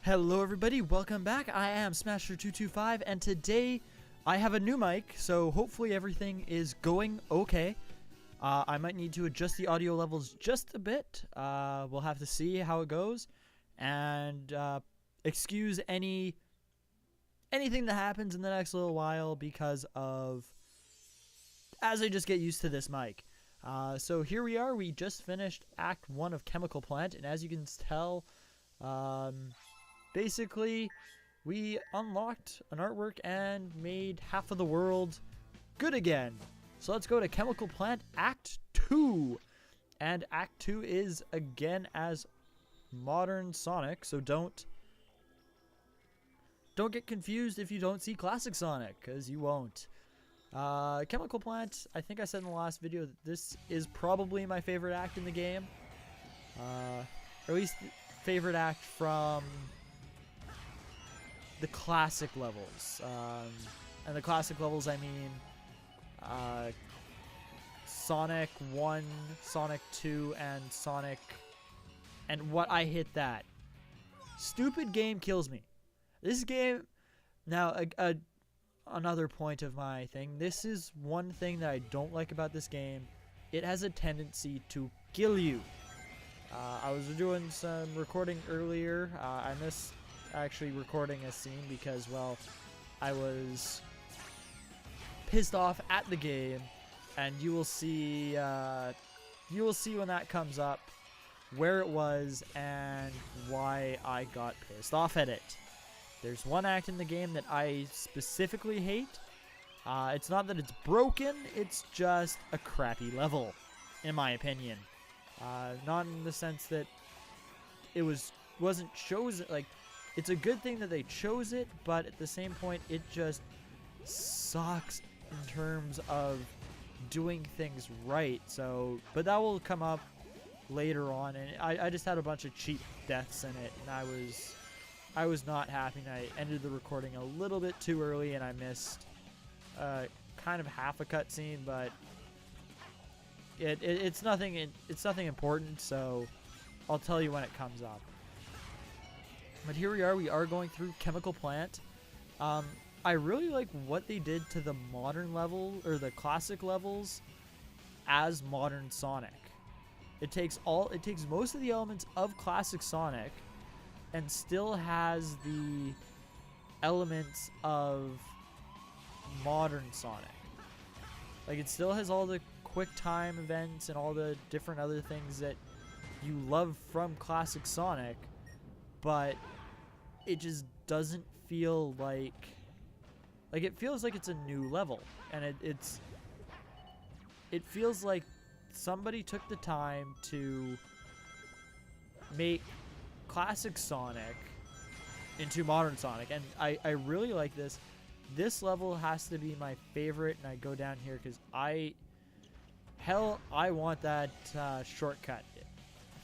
Hello everybody, welcome back. I am Smasher225 and today I have a new mic, so hopefully everything is going okay. I might need to adjust the audio levels just a bit. We'll have to see how it goes, and excuse anything that happens in the next little while because of as I just get used to this mic. So here we are. We just finished Act 1 of Chemical Plant, and as you can tell, basically, we unlocked an artwork and made half of the world good again. So let's go to Chemical Plant Act 2. And Act 2 is again as modern Sonic, so don't get confused if you don't see classic Sonic, because you won't. Chemical Plant, I think I said in the last video that this is probably my favorite act in the game. Or at least favorite act from the classic levels, and the classic levels I mean Sonic 1, Sonic 2, and Sonic, and what I hit that. Stupid game kills me. This game, now another point of my thing, this is one thing that I don't like about this game. It has a tendency to kill you. I was doing some recording earlier. I missed actually recording a scene because, well, I was pissed off at the game, and you will see when that comes up where it was and why I got pissed off at it. There's one act in the game that I specifically hate. It's not that it's broken, it's just a crappy level, in my opinion. Not in the sense that it wasn't chosen, like, it's a good thing that they chose it, but at the same point, it just sucks in terms of doing things right. So, but that will come up later on, and I just had a bunch of cheap deaths in it, and I was not happy, and I ended the recording a little bit too early, and I missed kind of half a cutscene, but it's nothing important, so I'll tell you when it comes up. But here we are going through Chemical Plant. I really like what they did to the modern level, or the classic levels, as modern Sonic. It takes most of the elements of classic Sonic and still has the elements of modern Sonic. Like, it still has all the quick time events and all the different other things that you love from classic Sonic, but it just doesn't feel like it feels like it's a new level, and it feels like somebody took the time to make classic Sonic into modern Sonic, and I really like this. This level has to be my favorite, and I go down here because I want that shortcut.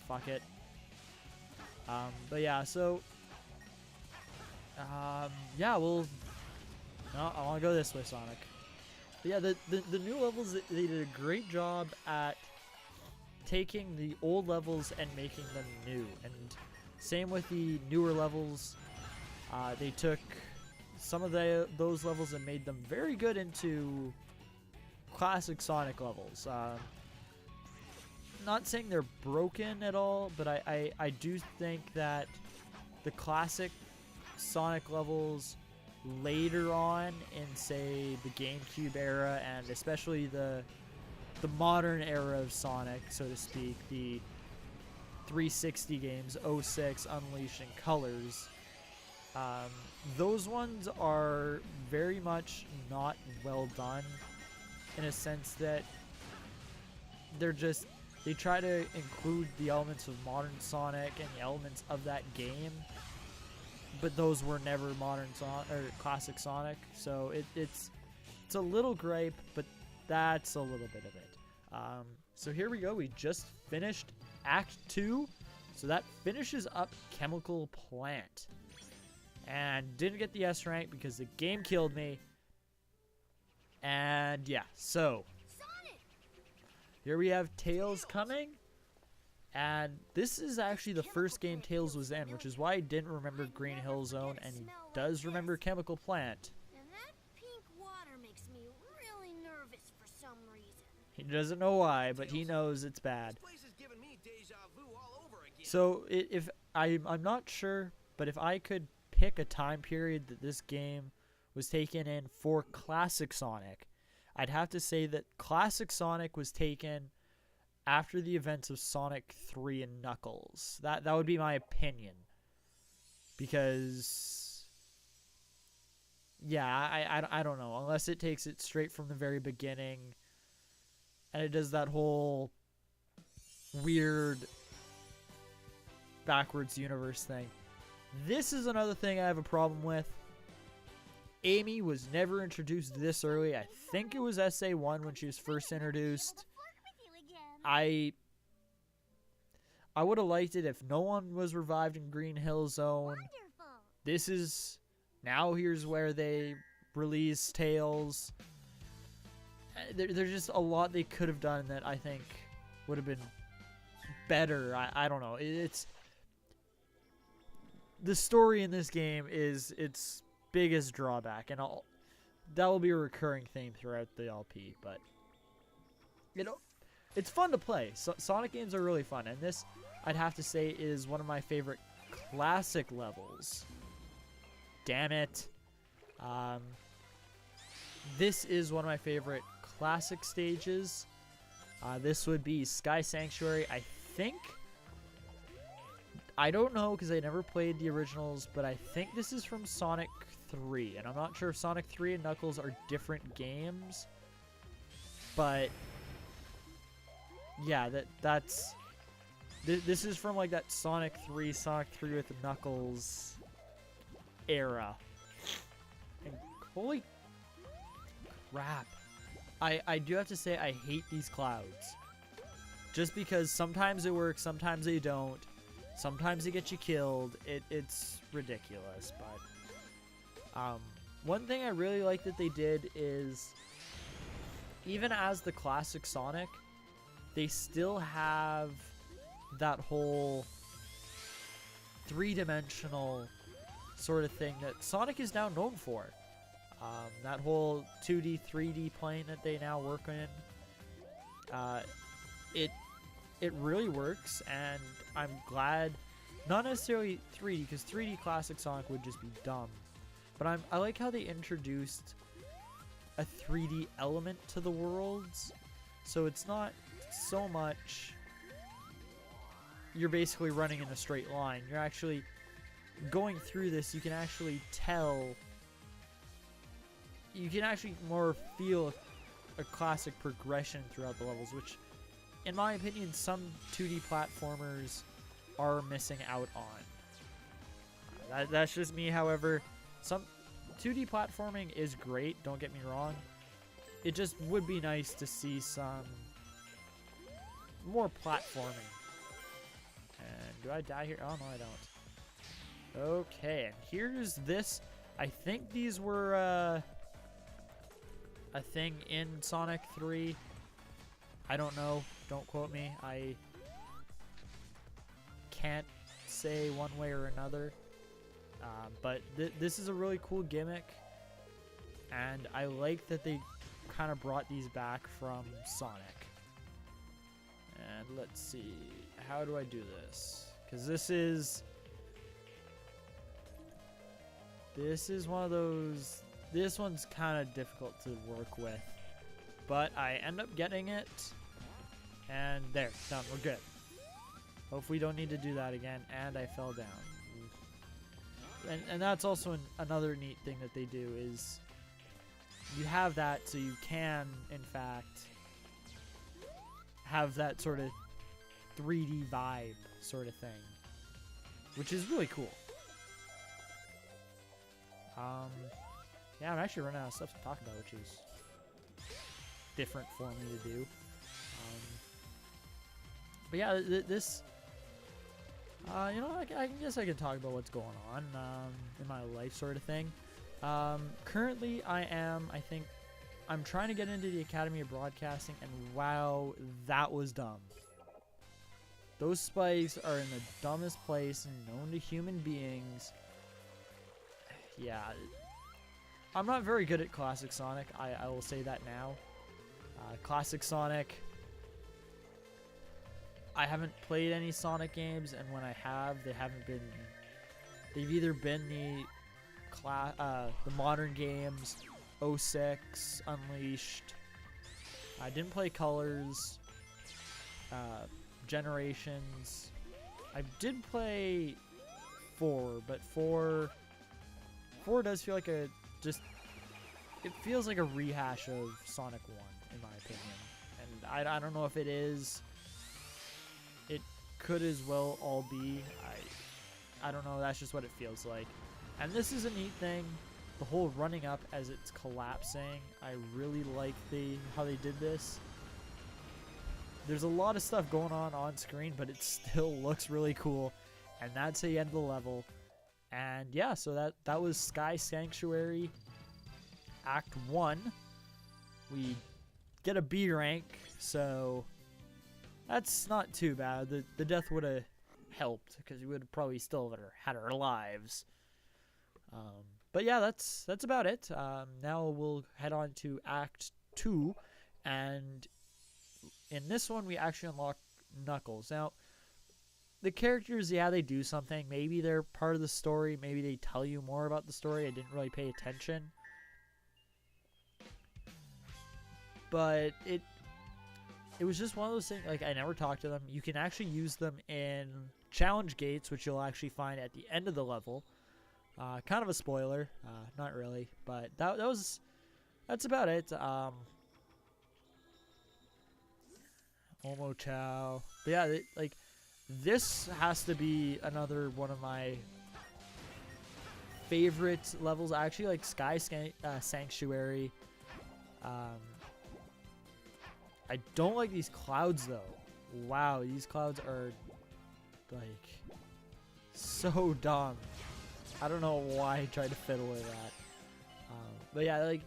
Fuck it. But yeah, so yeah, no, I want to go this way, Sonic. But yeah, the new levels, they did a great job at taking the old levels and making them new, and same with the newer levels. They took some of those levels and made them very good into classic Sonic levels. Not saying they're broken at all, but I do think that the classic Sonic levels later on in, say, the GameCube era, and especially the modern era of Sonic, so to speak, the 360 games, 06, Unleashed, and Colors, those ones are very much not well done, in a sense that they try to include the elements of modern Sonic and the elements of that game, but those were never modern Sonic or classic Sonic, so it's a little gripe, but that's a little bit of it. So here we go. We just finished Act 2, so that finishes up Chemical Plant, and didn't get the S rank because the game killed me. And yeah, so here we have Tails coming. And this is actually the first game Tails was in, which is why I didn't remember Green Hill Zone, and he does remember Chemical Plant. And that pink water makes me really nervous for some reason. He doesn't know why, but he knows it's bad. So if I'm not sure, but if I could pick a time period that this game was taken in for Classic Sonic, I'd have to say that Classic Sonic was taken after the events of Sonic 3 and Knuckles. That would be my opinion. Because, yeah, I don't know. Unless it takes it straight from the very beginning and it does that whole weird backwards universe thing. This is another thing I have a problem with. Amy was never introduced this early. I think it was SA1 when she was first introduced. I would have liked it if no one was revived in Green Hill Zone. Wonderful. This is... Now here's where they release Tails. There's just a lot they could have done that I think would have been better. I don't know. It's... The story in this game is its biggest drawback, and that will be a recurring theme throughout the LP, but... You know... It's fun to play. Sonic games are really fun, and this, I'd have to say, is one of my favorite classic levels. Damn it. This is one of my favorite classic stages. This would be Sky Sanctuary, I think. I don't know because I never played the originals, but I think this is from Sonic 3, and I'm not sure if Sonic 3 and Knuckles are different games, but... Yeah, this is from like that Sonic 3 with Knuckles era. And holy crap. I do have to say I hate these clouds. Just because sometimes it works, sometimes they don't. Sometimes they get you killed. It's ridiculous, but one thing I really like that they did is even as the classic Sonic, they still have that whole three-dimensional sort of thing that Sonic is now known for. That whole 2D, 3D plane that they now work in. It really works, and I'm glad, not necessarily 3D, because 3D classic Sonic would just be dumb. But I like how they introduced a 3D element to the worlds, so it's not so much you're basically running in a straight line. You're actually going through this. You can actually tell. You can actually more feel a classic progression throughout the levels, which, in my opinion, some 2D platformers are missing out on. That's just me. However, some 2D platforming is great. Don't get me wrong. It just would be nice to see some more platforming. And do I die here? Oh, no, I don't. Okay, and here's this. I think these were a thing in Sonic 3. I don't know. Don't quote me. I can't say one way or another. But this is a really cool gimmick. And I like that they kind of brought these back from Sonic. And let's see, how do I do this? Because this is one of those, this one's kind of difficult to work with. But I end up getting it, and there, done, we're good. Hopefully we don't need to do that again, and I fell down. And that's also another neat thing that they do is you have that so you can, in fact, have that sort of 3D vibe sort of thing, which is really cool. Yeah, I'm actually running out of stuff to talk about, which is different for me to do. But yeah, this, you know, I guess I can talk about what's going on in my life sort of thing. Currently, I'm trying to get into the Academy of Broadcasting, and wow, that was dumb. Those spikes are in the dumbest place known to human beings. Yeah. I'm not very good at Classic Sonic. I will say that now. Classic Sonic. I haven't played any Sonic games, and when I have, they haven't been. They've either been the modern games, 06, Unleashed. I didn't play Colors, Generations. I did play 4, but 4 does feel like it feels like a rehash of Sonic 1, in my opinion. And I don't know if it is. It could as well all be. I don't know, that's just what it feels like. And this is a neat thing. The whole running up as it's collapsing, I really like how they did this. There's a lot of stuff going on screen, but it still looks really cool. And that's the end of the level. And yeah, so that was Sky Sanctuary Act 1. We get a B rank, so that's not too bad. The death would have helped, because we would have probably still had our lives. But yeah, that's about it. Now we'll head on to Act 2, and in this one we actually unlock Knuckles. Now, the characters, yeah, they do something. Maybe they're part of the story. Maybe they tell you more about the story. I didn't really pay attention. But it was just one of those things, like, I never talked to them. You can actually use them in challenge gates, which you'll actually find at the end of the level. Kind of a spoiler, not really, but that's about it. Mo Chou. But yeah, like, this has to be another one of my favorite levels. I actually like Sky Sanctuary. I don't like these clouds though. Wow, these clouds are like so dumb. I don't know why I tried to fiddle with that. But yeah, like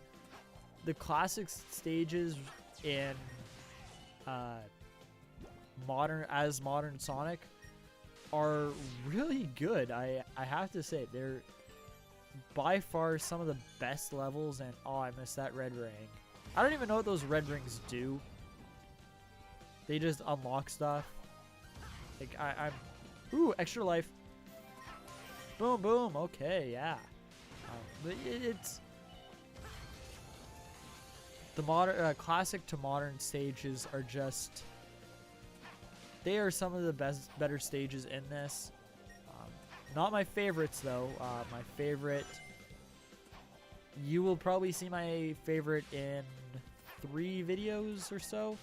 the classic stages in modern Sonic are really good. I have to say, they're by far some of the best levels. And oh, I missed that red ring. I don't even know what those red rings do. They just unlock stuff. Like I'm ooh, extra life. Boom, boom. Okay, yeah. But it's the modern, classic to modern stages are just. They are some of the better stages in this. Not my favorites though. My favorite. You will probably see my favorite in 3 videos or so.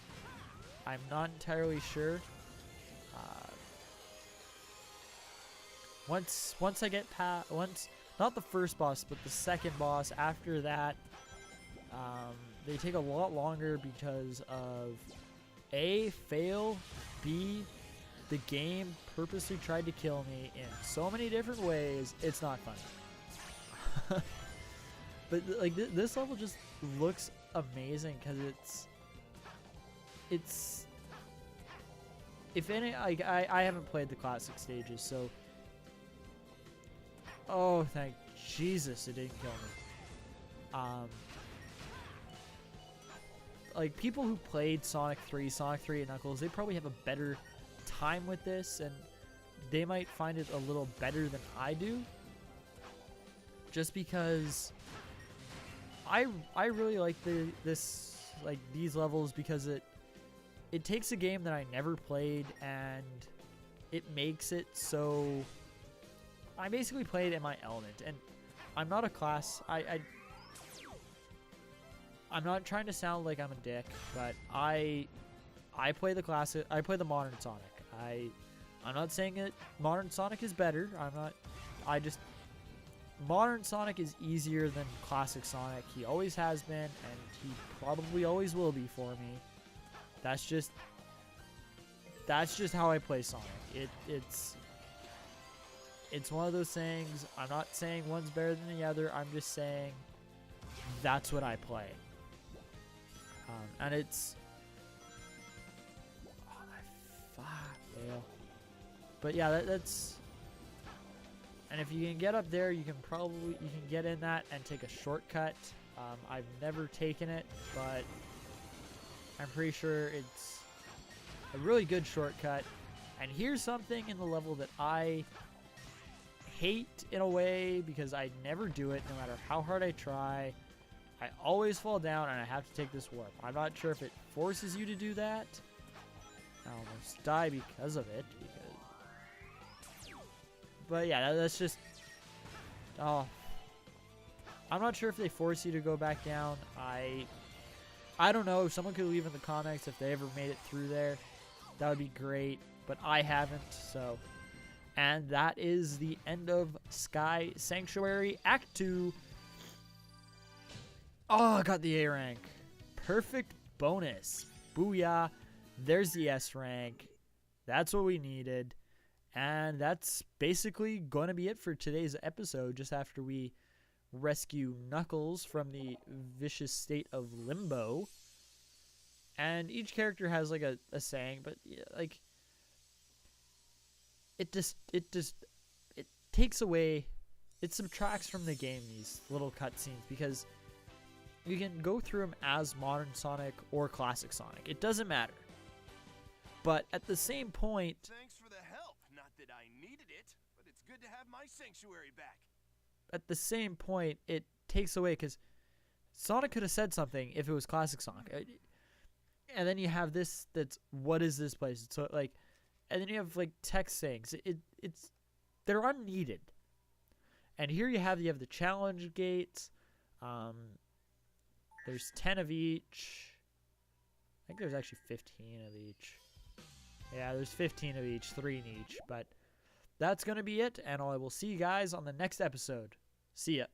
I'm not entirely sure. Once I get past, not the first boss, but the second boss. After that, they take a lot longer because of A, fail, B, the game purposely tried to kill me in so many different ways. It's not funny. But like this level just looks amazing because it's if any, like I haven't played the classic stages, so oh thank Jesus it didn't kill me. Like people who played Sonic 3 and Knuckles, they probably have a better time with this, and they might find it a little better than I do, just because I really like these levels, because it takes a game that I never played and it makes it so I basically play it in my element. And I'm not a class. I'm not trying to sound like I'm a dick, but I play the classic. I play the modern Sonic. I'm not saying that modern Sonic is better. Modern Sonic is easier than classic Sonic. He always has been, and he probably always will be for me. That's just how I play Sonic. It's one of those things. I'm not saying one's better than the other. I'm just saying that's what I play. And it's fail. But yeah, that's. And if you can get up there, you can get in that and take a shortcut. I've never taken it, but I'm pretty sure it's a really good shortcut. And here's something in the level that I hate in a way because I never do it no matter how hard I try. I always fall down and I have to take this warp. I'm not sure if it forces you to do that. I almost die because of it. But yeah, that's just... Oh. I'm not sure if they force you to go back down. I don't know. If someone could leave in the comments if they ever made it through there. That would be great. But I haven't, so... And that is the end of Sky Sanctuary Act 2. Oh, I got the A rank. Perfect bonus. Booyah. There's the S rank. That's what we needed. And that's basically going to be it for today's episode, just after we rescue Knuckles from the vicious state of limbo. And each character has like a saying, but like it takes away, it subtracts from the game, these little cutscenes, because you can go through them as modern Sonic or classic Sonic. It doesn't matter. But at the same point, thanks for the help. Not that I needed it, but it's good to have my sanctuary back. At the same point, it takes away, because Sonic could have said something if it was classic Sonic. And then you have this that's, what is this place? So like, and then you have like text sayings. They're unneeded. And here you have the challenge gates. There's 10 of each. I think there's actually 15 of each. Yeah, there's 15 of each, 3 in each. But that's going to be it, and I will see you guys on the next episode. See ya.